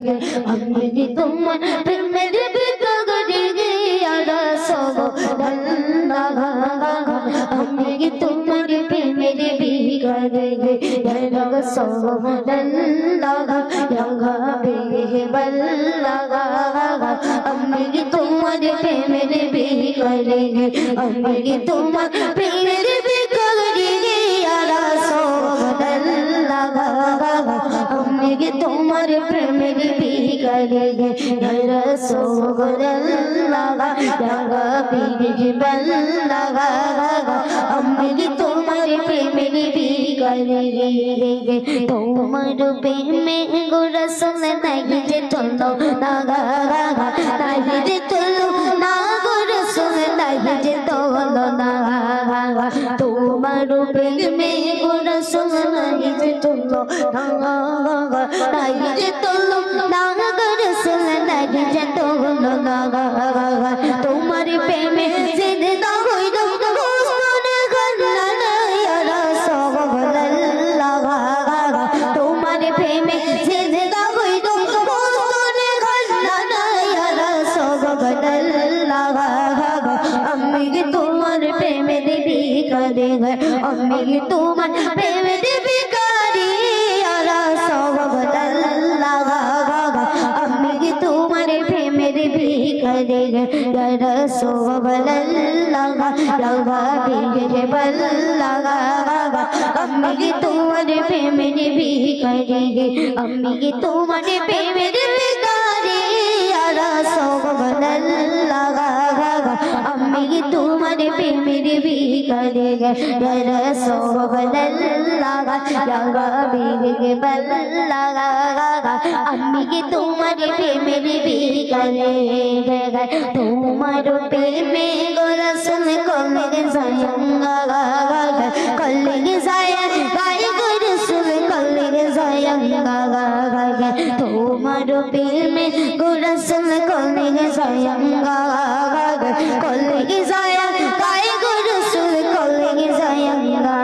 আমি তোমার প্রেমের বিকারে গিয়া রাসূলুল্লাহ আমি তোমার প্রেমের বিকারে গিয়া রাসূলুল্লাহ ইয়া হাবিবাল্লাহ আমি তোমার প্রেমের বিকারে আমি তোমার প্রেমের বিকারে গিয়া রাসূলুল্লাহ আমি তোমার প্রেমের বিকারে ইয়া রাসূলুল্লাহ ইয়া হাবিবাল্লাহ আমি তোমার প্রেমের বিকারে তোমার প্রেমে গো রাসূল নাই যে চলো না নাই যে চলো না গো রাসূল নাই যে চলো না তোমার প্রেমে গো রাসূল নাই যে চলো না নাই যে চলো না গো রাসূল নাই যে চলো না তোমার প্রেমে জিন্দা হইল গোসলে গল্লা ইয়া রাসূলুল্লাহ তোমার প্রেমে জিন্দা হইল গোসলে গল্লা ইয়া রাসূলুল্লাহ আমি তোমার প্রেমের বিকারে আমি তোমার প্রেমের বিকারে ইয়া রাসূলুল্লাহ আমি তোমার প্রেমের বিকারে ইয়া রাসূলুল্লাহ ইয়া হাবিবাল্লাহ আমি তোমার প্রেমের বিকারে আমি তোমার প্রেমের বিকারে ইয়া রাসূলুল্লাহ আমি তোমার প্রেমের বিকারে ইয়া রাসূলুল্লাহ ইয়া হাবিবাল্লাহ আমি তোমার প্রেমের বিকারে তোমার প্রেমে গো রাসূল কলকে যায়ঙ্গা কলকে যায় গায় গো রাসূল কলকে যায়ঙ্গা তোমার প্রেমে গো রাসূল কলকে যায়ঙ্গা কলকে যায় গায় গো রাসূল কলকে যায়ঙ্গা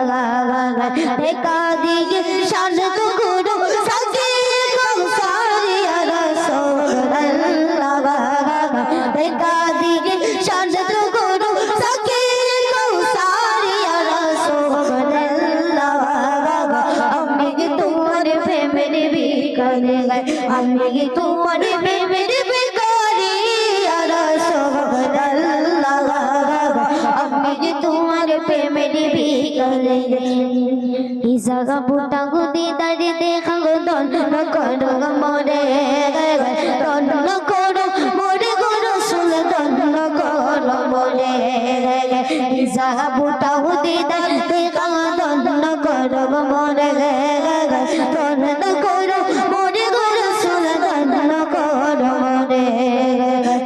দেখা দিকে শান তো গুরু সাজে কৌসারি ইয়া রাসূলুল্লাহ দেখা দিকে শান তো গুরু সাজে কৌসারি ইয়া রাসূলুল্লাহ আমি তোমার প্রেমের বিকারে আমি তোমার প্রেমের বিকারে ইয়া রাসূলুল্লাহ আমি তোমার প্রেমের বিকারে ইজাগা পুটা গুদি দাঁড়িয়ে দেখা গো দন্ন করো মরে দন্ন করো মরে গো রাসূল দন্ন করো মরে ইজাগা পুটা গুদি দাঁড়িয়ে দেখা গো দন্ন করো মরে দন্ন করো মরে গো রাসূল দন্ন করো মরে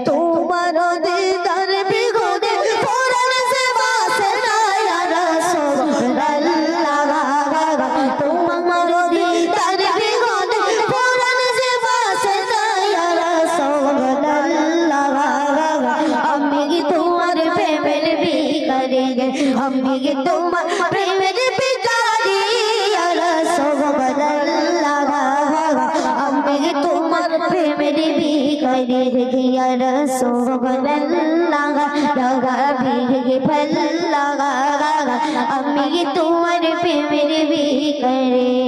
তোমার দিদার বিগদে পরাণ সে বাসে না ইয়া রাসূলুল্লাহ তোমার দিদার বিগদে পরাণ সে বাসে না ইয়া রাসূলুল্লাহ আমি তোমার প্রেমের বিকারে আমি তোমার প্রেমের বিকারে ইয়া রাসূলুল্লাহ আমি তোমার প্রেমের বিকারে ইয়া রাসূলুল্লাহ ইয়া হাবিবাল্লাহ আমি তোমার প্রেমের বিকারে